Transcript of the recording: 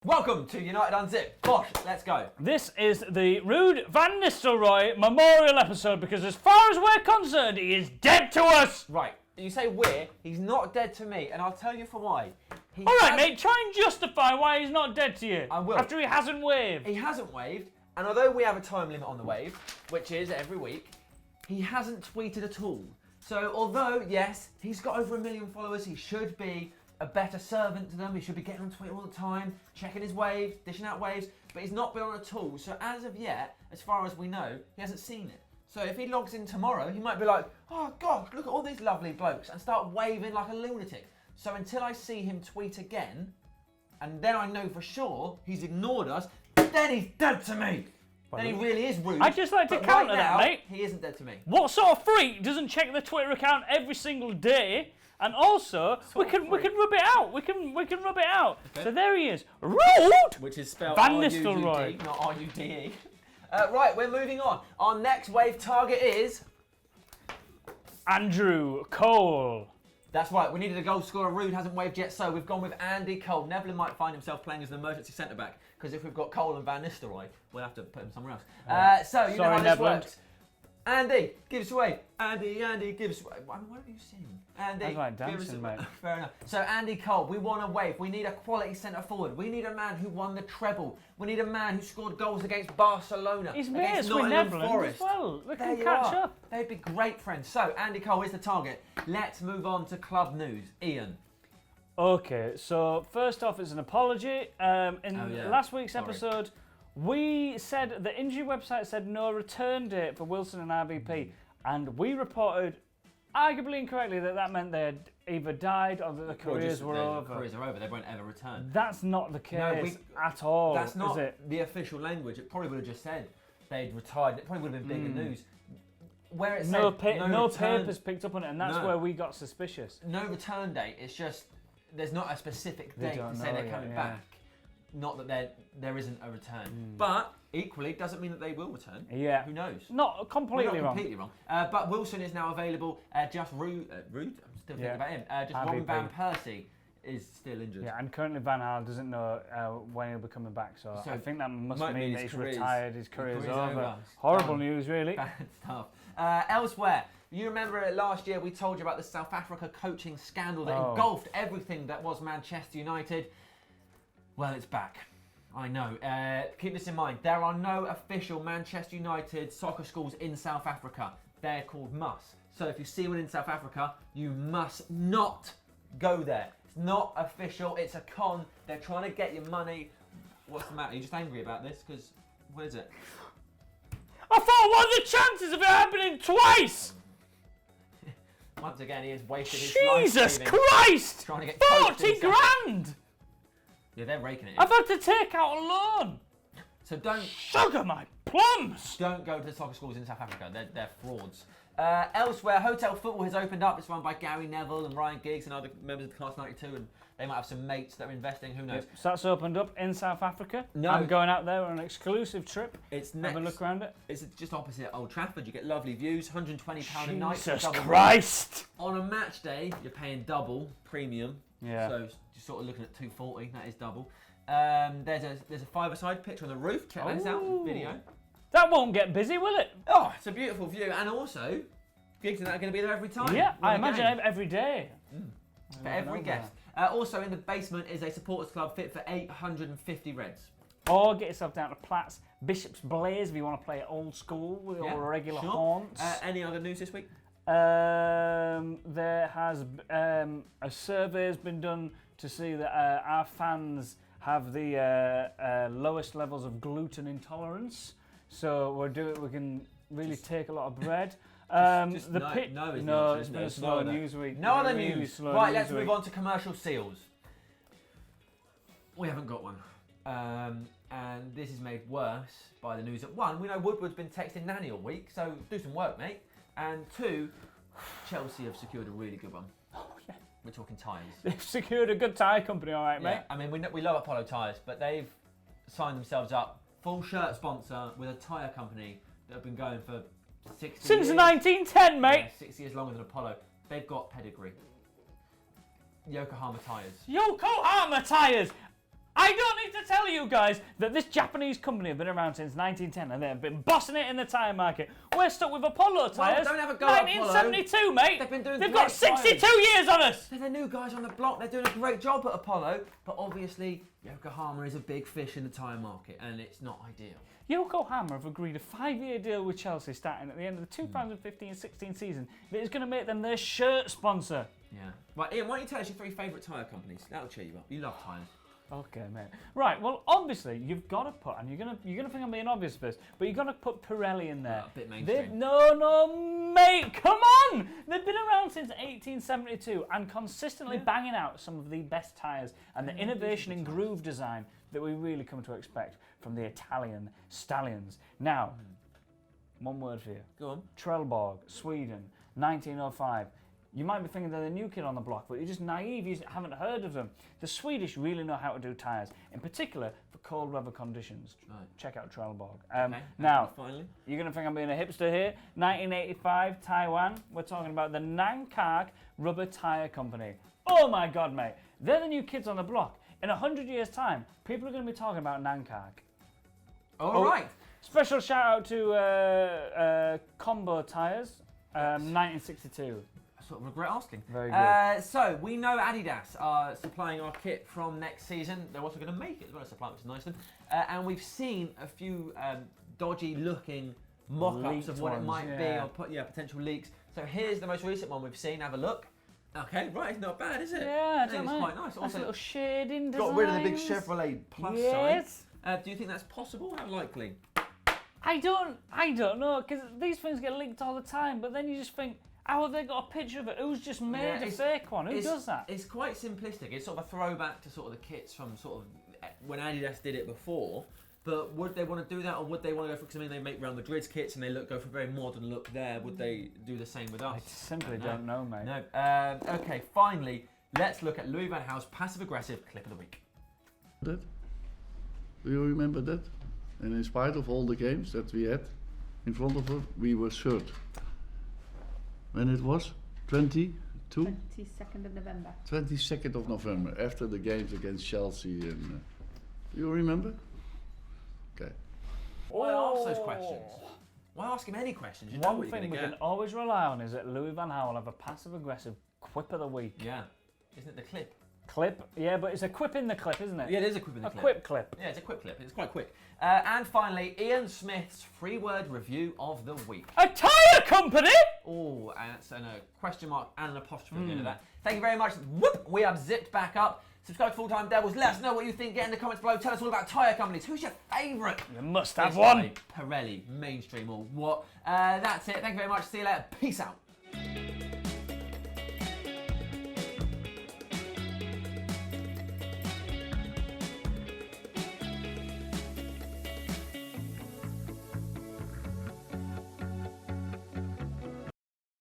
Welcome to United Unzipped. Bosh, let's go. This is the Ruud van Nistelrooy memorial episode because as far as we're concerned, he is dead to us. Right, you say we're, he's not dead to me, and I'll tell you for why. All right, mate, try and justify why he's not dead to you. I will. After he hasn't waved. He hasn't waved, and although we have a time limit on the wave, which is every week, he hasn't tweeted at all. So although, yes, he's got over 1 million followers, he should be a better servant to them. He should be getting on Twitter all the time, checking his waves, dishing out waves, but he's not been on at all. So as of yet, as far as we know, he hasn't seen it. So if he logs in tomorrow, he might be like, oh God, look at all these lovely blokes, and start waving like a lunatic. So until I see him tweet again, and then I know for sure he's ignored us, then he's dead to me. Then he really is rude. I'd just like to counter that, mate. He isn't dead to me. What sort of freak doesn't check the Twitter account every single day? And also, we can rub it out. We can rub it out. Okay. So there he is, Ruud, which is spelled Van Nistelrooy, not R-U-D-E. Right, we're moving on. Our next wave target is Andrew Cole. That's right. We needed a goal scorer. Ruud hasn't waved yet, so we've gone with Andy Cole. Neville might find himself playing as an emergency centre back because if we've got Cole and Van Nistelrooy, we'll have to put him somewhere else. So you know how this works. Andy, give us a wave. Andy, give us a wave. What are you singing? Andy, I like dancing, mate. Fair enough. So Andy Cole, we want a wave. We need a quality centre forward. We need a man who won the treble. We need a man who scored goals against Barcelona. He's mates with Neville as well. They can catch up. They'd be great friends. So Andy Cole is the target. Let's move on to club news. Ian. Okay, so first off, it's an apology. Last week's episode, we said the injury website said no return date for Wilson and RVP, and we reported, arguably incorrectly, that meant they had either died or that the careers were over. The careers are over. They won't ever return. That's not the case at all. That's not is it? The official language. It probably would have just said they'd retired. It probably would have been bigger news. Where it said no papers picked up on it, and that's where we got suspicious. No return date. It's just there's not a specific date to say they're coming back. Not that there isn't a return, but equally doesn't mean that they will return. Yeah, who knows? Not completely wrong. But Wilson is now available. Just Ruud. I'm still thinking about him. Just Robin van Persie is still injured. Yeah, and currently Van Gaal doesn't know when he'll be coming back. So I think that must mean that he's retired. His career's over. Horrible news, really. Bad stuff. Elsewhere. You remember last year we told you about the South Africa coaching scandal that engulfed everything that was Manchester United. Well, it's back. I know. Keep this in mind. There are no official Manchester United soccer schools in South Africa. They're called MUS. So if you see one in South Africa, you must not go there. It's not official. It's a con. They're trying to get your money. What's the matter? Are you just angry about this? Because, what is it? I thought, what are the chances of it happening twice? Once again, he has wasted his life. Jesus Christ! Trying to get 40 grand! Yeah, they're raking it in. I've had to take out a loan. So don't... Sugar my plums! Don't go to the soccer schools in South Africa. They're frauds. Elsewhere, Hotel Football has opened up. It's run by Gary Neville and Ryan Giggs and other members of the Class 92, and they might have some mates that are investing. Who knows? So that's opened up in South Africa. No. I'm going out there on an exclusive trip. It's next. Have a look around it. It's just opposite Old Trafford. You get lovely views, £120 a night. Jesus Christ! On a match day, you're paying double premium. Yeah. So you're sort of looking at $240. That is double. There's a five-a-side picture on the roof. Check this out. Video. That won't get busy, will it? Oh, it's a beautiful view, and also gigs are going to be there every time. Yeah, I imagine every day. For every guest. Also in the basement is a supporters club fit for 850 Reds. Or get yourself down to Platt's Bishop's Blaze if you want to play old school with your regular haunts. Any other news this week? There has a survey has been done to see that our fans have the lowest levels of gluten intolerance. So we can really take a lot of bread. It's been a slow news week. No other news. Right, let's move on to commercial seals. We haven't got one. And this is made worse by the news that one, we know Woodward's been texting Nanny all week, so do some work, mate. And two, Chelsea have secured a really good one. Oh, yeah. We're talking tyres. They've secured a good tyre company, all right, mate. I mean, we love Apollo Tyres, but they've signed themselves up, full shirt sponsor with a tyre company that have been going for 60 years. Since 1910, mate. Yeah, 6 years longer than Apollo. They've got pedigree. Yokohama Tyres. Yokohama Tyres! I don't need to tell you guys that this Japanese company have been around since 1910 and they've been bossing it in the tyre market. We're stuck with Apollo tyres. Don't have a go at 1972, mate. They've got 62 years on us. They're the new guys on the block. They're doing a great job at Apollo. But obviously, Yokohama is a big fish in the tyre market and it's not ideal. Yokohama have agreed a 5-year deal with Chelsea starting at the end of the 2015-16 season that is going to make them their shirt sponsor. Yeah. Right, Ian, why don't you tell us your 3 favourite tyre companies? That'll cheer you up. You love tyres. Okay, mate. Right, well, obviously, you've got to put, and you're gonna think I'm being obvious for this, but you've got to put Pirelli in there. A bit mainstream. No, mate, come on! They've been around since 1872 and consistently banging out some of the best tyres and the innovation in groove design that we really come to expect from the Italian stallions. Now, one word for you. Go on. Trelleborg, Sweden, 1905. You might be thinking they're the new kid on the block, but you're just naive, you haven't heard of them. The Swedish really know how to do tyres, in particular for cold weather conditions. Right. Check out Trelleborg. Okay. Now, Finally. you're going to think I'm being a hipster here. 1985, Taiwan. We're talking about the Nankag Rubber Tyre Company. Oh my God, mate. They're the new kids on the block. In 100 years' time, people are going to be talking about Nankag. All right. Special shout out to Combo Tyres, 1962. Sort of regret asking. Very good. So we know Adidas are supplying our kit from next season. They're also going to make it as well as supply, which is nice of them. And we've seen a few dodgy-looking mock-ups Leaked of what it might be, yeah. or potential leaks. So here's the most recent one we've seen. Have a look. Okay, right, it's not bad, is it? Yeah, I think don't it's know. quite nice. That's Also, a little shading design. got rid of the big Chevrolet plus yes. sign. Do you think that's possible? How likely? I don't know, because these things get leaked all the time, but then you just think, how have they got a picture of it? Who's just made a fake one? Who does that? It's quite simplistic. It's sort of a throwback to sort of the kits from sort of when Adidas did it before. But would they want to do that, or would they want to go for? Because I mean, they make Real Madrid's kits and they go for a very modern look there. Would they do the same with us? I simply don't know, mate. No. Okay. Finally, let's look at Louis van Gaal's passive-aggressive clip of the week. That? Do you remember that? And in spite of all the games that we had in front of us, we were third. When it was 22? 22nd of November. 22nd of November, after the games against Chelsea. And do you remember? Okay. Why ask those questions? Why ask him any questions? You know One what you're thing we gonna can get. always rely on is that Louis van Gaal will have a passive-aggressive quip of the week. Yeah. Isn't it the clip? Clip? Yeah, but it's a quip in the clip, isn't it? Yeah, it is a quip in the A clip. quip clip. Yeah, it's a quick clip. It's quite quick. And finally, Ian Smith's 3-word review of the week. A tyre company? Oh, and it's a question mark and an apostrophe at the end of that. Thank you very much. Whoop! We have zipped back up. Subscribe to Full Time Devils. Let us know what you think. Get in the comments below. Tell us all about tyre companies. Who's your favourite? You must have one. Pirelli, mainstream or what? That's it. Thank you very much. See you later. Peace out.